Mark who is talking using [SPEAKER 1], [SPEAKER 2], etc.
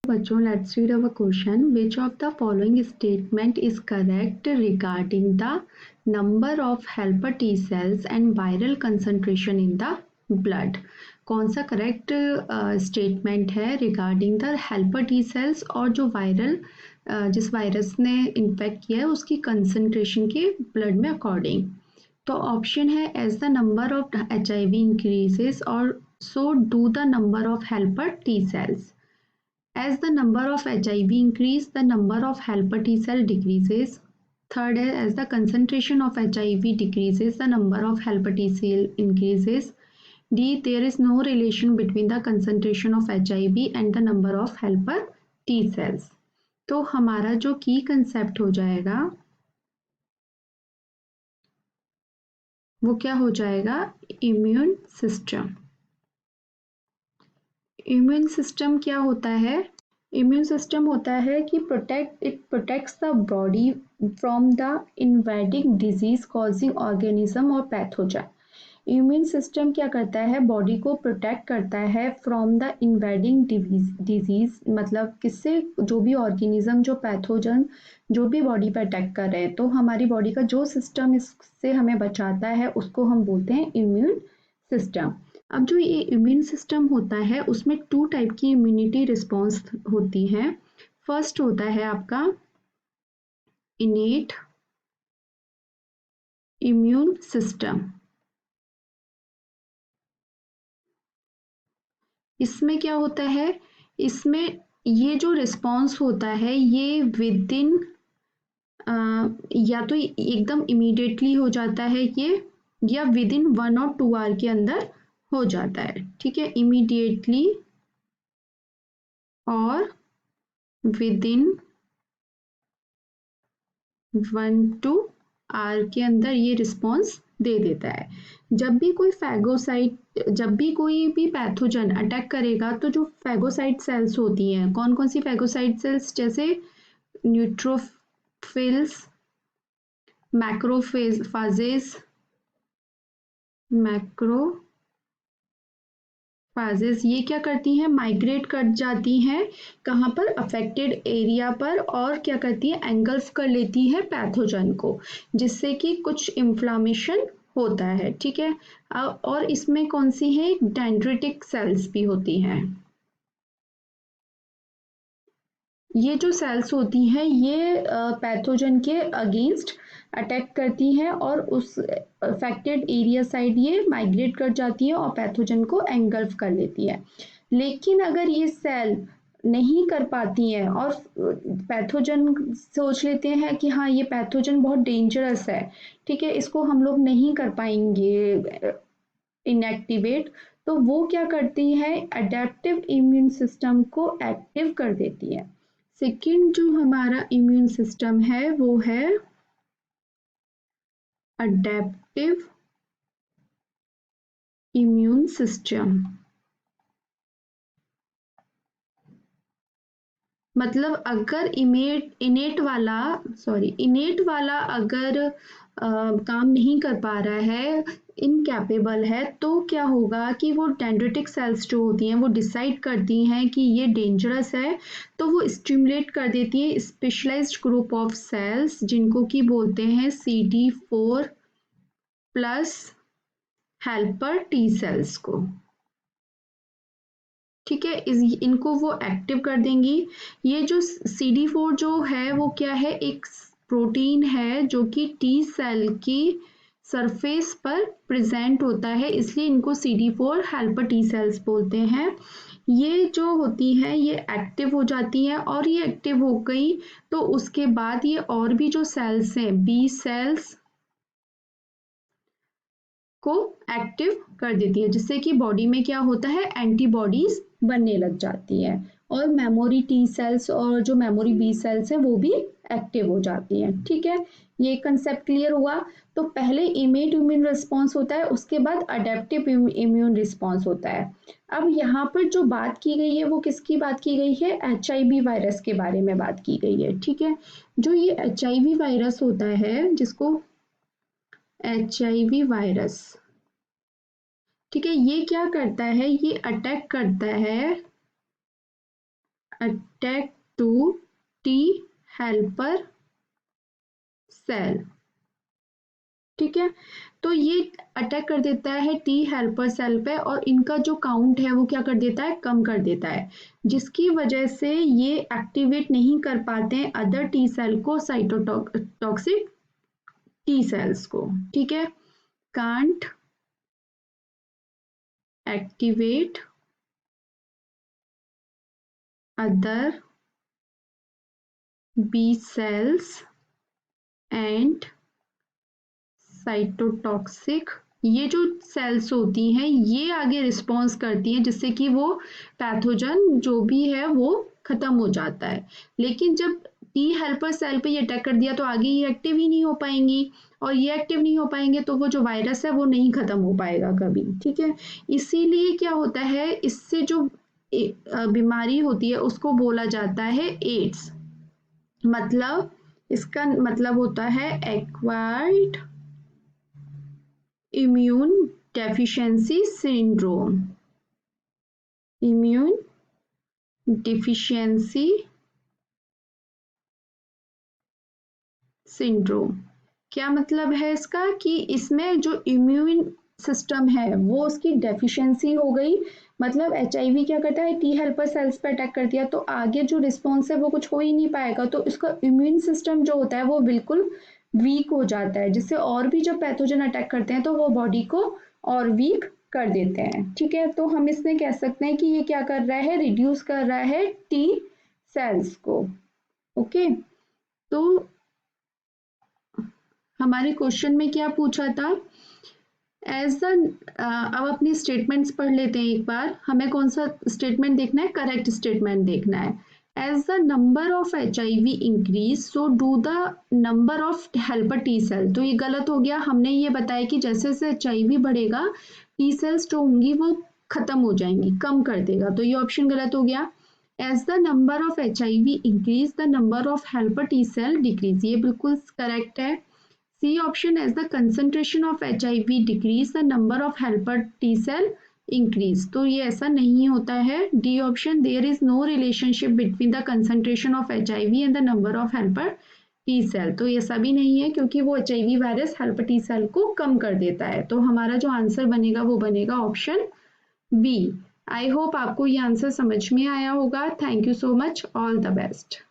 [SPEAKER 1] बच्चों, let's read our question. Which of the following statement is correct regarding the number of helper T cells and viral concentration in the blood? कौन सा correct statement है regarding the helper T sales और जो viral जिस virus ने infect किया है उसकी कंसंट्रेशन के ब्लड में अकॉर्डिंग? तो ऑप्शन है as the number of HIV increases और so do the number of helper T cells. As the number of HIV increase, the number of helper T cell decreases. Third, as the concentration of HIV decreases, the number of helper T cell increases. D, there is no relation between the concentration of HIV and the number of helper T cells. तो हमारा जो की concept हो जाएगा वो क्या हो जाएगा? Immune system. इम्यून सिस्टम क्या होता है? इम्यून सिस्टम होता है कि it protects the body from the invading disease causing organism और पैथोजन. इम्यून सिस्टम क्या करता है? बॉडी को प्रोटेक्ट करता है फ्रॉम द इन्वेडिंग डिजीज, मतलब किससे? जो भी ऑर्गेनिज्म, जो पैथोजन जो भी बॉडी पर अटैक कर रहे हैं, तो हमारी बॉडी का जो सिस्टम इससे हमें बचाता है उसको हम बोलते हैं इम्यून सिस्टम. अब जो ये इम्यून सिस्टम होता है उसमें 2 टाइप की इम्यूनिटी रिस्पॉन्स होती है. फर्स्ट होता है आपका इनेट इम्यून सिस्टम. इसमें क्या होता है? इसमें ये जो रिस्पॉन्स होता है ये विद इन या तो एकदम इमीडिएटली हो जाता है ये, या विद इन 1 और 2 आवर के अंदर हो जाता है. ठीक है, इमीडिएटली और विद इन 1 to 2 आवर के अंदर ये रिस्पॉन्स दे देता है. जब भी कोई भी पैथोजन अटैक करेगा तो जो फैगोसाइट सेल्स होती हैं, कौन कौन सी फैगोसाइट सेल्स? जैसे न्यूट्रोफिल्स, मैक्रोफेजेस, ये क्या करती हैं? माइग्रेट कर जाती हैं कहाँ पर? अफेक्टेड एरिया पर, और क्या करती है? एंगल्फ कर लेती है पैथोजन को, जिससे कि कुछ इन्फ्लामेशन होता है. ठीक है, और इसमें कौन सी है? डेंड्रिटिक सेल्स भी होती हैं. ये जो सेल्स होती हैं ये पैथोजन के अगेंस्ट अटैक करती है और उस अफेक्टेड एरिया साइड ये माइग्रेट कर जाती है और पैथोजन को एंगल्फ कर लेती है. लेकिन अगर ये सेल नहीं कर पाती हैं और पैथोजन सोच लेते हैं कि हाँ ये पैथोजन बहुत डेंजरस है, ठीक है, इसको हम लोग नहीं कर पाएंगे इनएक्टिवेट, तो वो क्या करती है? अडेप्टिव इम्यून सिस्टम को एक्टिव कर देती है. सेकेंड जो हमारा इम्यून सिस्टम है वो है अडेप्टिव इम्यून सिस्टम. मतलब अगर इनेट वाला अगर काम नहीं कर पा रहा है, इनकैपेबल है, तो क्या होगा कि वो डेंड्रिटिक सेल्स जो होती हैं वो डिसाइड करती हैं कि ये डेंजरस है, तो वो स्टिमुलेट कर देती है स्पेशलाइज्ड ग्रुप ऑफ सेल्स जिनको कि बोलते हैं CD4 plus helper T cells को. ठीक है, इनको वो एक्टिव कर देंगी. ये जो CD4 जो है वो क्या है? एक प्रोटीन है जो कि टी सेल की सरफेस पर प्रेजेंट होता है, इसलिए इनको CD4 हेल्पर टी सेल्स बोलते हैं. ये जो होती है ये एक्टिव हो जाती है, और ये एक्टिव हो गई तो उसके बाद ये और भी जो सेल्स हैं बी सेल्स को एक्टिव कर देती है, जिससे कि बॉडी में क्या होता है? एंटीबॉडीज बनने लग जाती है, और मेमोरी टी सेल्स और जो मेमोरी बी सेल्स हैं वो भी एक्टिव हो जाती हैं. ठीक है, ये कंसेप्ट क्लियर हुआ. तो पहले इमेट इम्यून रिस्पॉन्स होता है, उसके बाद अडेप्टिव इम्यून रिस्पॉन्स होता है. अब यहाँ पर जो बात की गई है वो किसकी बात की गई है? HIV वायरस के बारे में बात की गई है. ठीक है, जो ये HIV वायरस होता है, जिसको HIV वायरस, ठीक है, ये क्या करता है? ये अटैक करता है attack to T helper cell. ठीक है, तो ये अटैक कर देता है टी हेल्पर सेल पे और इनका जो काउंट है वो क्या कर देता है, कम कर देता है, जिसकी वजह से ये एक्टिवेट नहीं कर पाते हैं अदर टी सेल को, साइटोटॉक्सिक टी सेल्स को। ठीक है, can't activate other B cells and cytotoxic, ये जो सेल्स होती हैं ये आगे रिस्पॉन्स करती हैं जिससे कि वो पैथोजन जो भी है वो खत्म हो जाता है। लेकिन जब टी हेल्पर सेल पे ये अटैक कर दिया तो आगे ये एक्टिव ही नहीं हो पाएंगी, और ये एक्टिव नहीं हो पाएंगे तो वो जो वायरस है वो नहीं खत्म हो पाएगा कभी। ठीक है, इसीलिए क्या होता है, इससे जो बीमारी होती है उसको बोला जाता है एड्स। मतलब इसका मतलब होता है acquired immune deficiency syndrome. Immune deficiency syndrome, क्या मतलब है इसका, कि इसमें जो इम्यून सिस्टम है वो उसकी डेफिशिएंसी हो गई। मतलब एचआईवी क्या करता है, टी हेल्पर सेल्स पे अटैक कर दिया तो आगे जो रिस्पॉन्स है वो कुछ हो ही नहीं पाएगा, तो इसका इम्यून सिस्टम जो होता है वो बिल्कुल वीक हो जाता है, जिससे और भी जब पैथोजन अटैक करते हैं तो वो बॉडी को और वीक कर देते हैं। ठीक है, तो हम इसमें कह सकते हैं कि ये क्या कर रहा है, रिड्यूस कर रहा है टी सेल्स को। ओके, तो हमारे क्वेश्चन में क्या पूछा था, एज द, अब अपनी स्टेटमेंट्स पढ़ लेते हैं एक बार। हमें कौन सा स्टेटमेंट देखना है, करेक्ट स्टेटमेंट देखना है। As the number of H I V increase so do the number of helper T cell. तो ये गलत हो गया, हमने ये बताया कि जैसे जैसे एच आई वी बढ़ेगा टी सेल्स जो होंगी वो खत्म हो जाएंगी, कम कर देगा, तो ये ऑप्शन गलत हो गया। As the number of H I V increase the number of helper T cell decrease, ये बिल्कुल करेक्ट है। C option, as the concentration of HIV decrease the number of helper T cell increase, तो ये ऐसा नहीं होता है। D option, there is no relationship between the concentration of HIV and the number of helper T cell, तो ये सभी नहीं है क्योंकि वो HIV virus helper T cell को कम कर देता है। तो हमारा जो आंसर बनेगा वो बनेगा ऑप्शन बी। आई होप आपको ये आंसर समझ में आया होगा। Thank you so much, all the best.